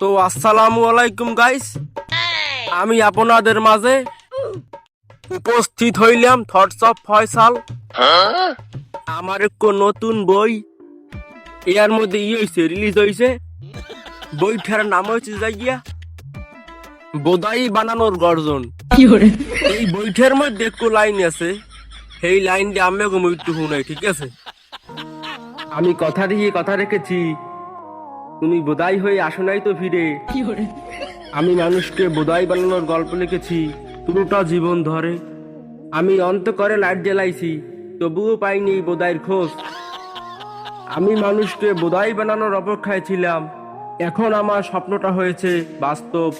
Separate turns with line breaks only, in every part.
তো আসসালামু আলাইকুম গাইস, আমি আপনাদের মাঝে উপস্থিত হইলাম থটস অফ ফয়সাল। আমার এক নতুন বই এর মধ্যে রিলিজ হয়েছে। বইটার নাম হচ্ছে যাইয়া বোদাই বানানোর গর্জন। এই বইটার মধ্যে একটু লাইন আছে, সেই লাইন দিয়ে আমি একটু শুনাই, ঠিক আছে? আমি কথা দিয়ে কথা রেখেছি, তুমি বোদাই হয়ে আসো নাই তো ফিরে। আমি মানুষকে বোদাই বানানোর গল্প লিখেছি পুরোটা জীবন ধরে। আমি অন্তঃকরে লাইট জ্বালাইছি, তবুও পাইনি এই বোদাইয়ের খোঁজ। আমি মানুষকে বোদাই বানানোর অপেক্ষায় ছিলাম, এখন আমার স্বপ্নটা হয়েছে বাস্তব।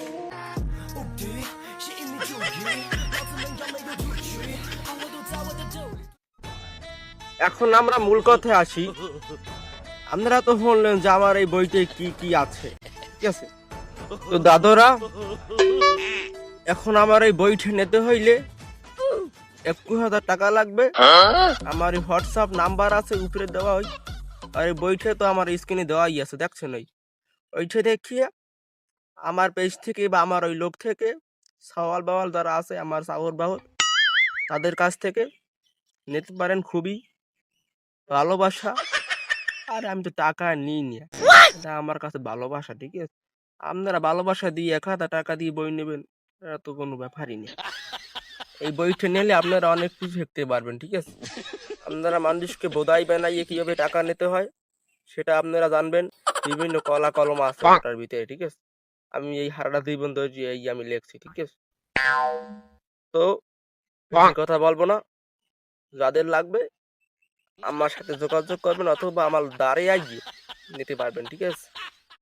এখন আমরা মূল কথায় আসি। আপনারা তো শুনলেন যে আমার এই বইতে কি কি আছে, ঠিক আছে? তো দাদরা, এখন আমার এই বইটা নিতে হইলে 21,000 টাকা লাগবে। আমার এই হোয়াটসঅ্যাপ নাম্বার আছে উপরে দেওয়া, হয় আর এই বইটা তো আমার স্ক্রিনে দেওয়াই আছে, দেখছেন? ওইটা দেখিয়ে আমার পেজ থেকে বা আমার ওই লোক থেকে সওয়াল বাওয়াল যারা আছে, আমার সাগর বাহর, তাদের কাছ থেকে নিতে পারেন। খুবই ভালোবাসা। আর আমি তো টাকা নিই না, এটা আমার কাছে ভালোবাসা, ঠিক আছে? আপনারা ভালোবাসা দিয়ে 1,000 টাকা দিয়ে বই নেবেন, এটা তো কোনো ব্যাপারই নেই। এই বইটা নিলে আপনারা অনেক কিছু শিখতে পারবেন, ঠিক আছে? আপনারা মানুষকে বোধাই বানাইয়ে কিভাবে টাকা নিতে হয় সেটা আপনারা জানবেন। বিভিন্ন কলা কলম আছে ওটার ভিতরে, ঠিক আছে? আমি এই হারাটা 2 বন্ধু এই আমি লিখছি, ঠিক আছে? তো বেশি কথা বলবো না, যাদের লাগবে আমার সাথে যোগাযোগ করবেন অথবা আমার দ্বারে গিয়ে নিতে পারবেন, ঠিক আছে?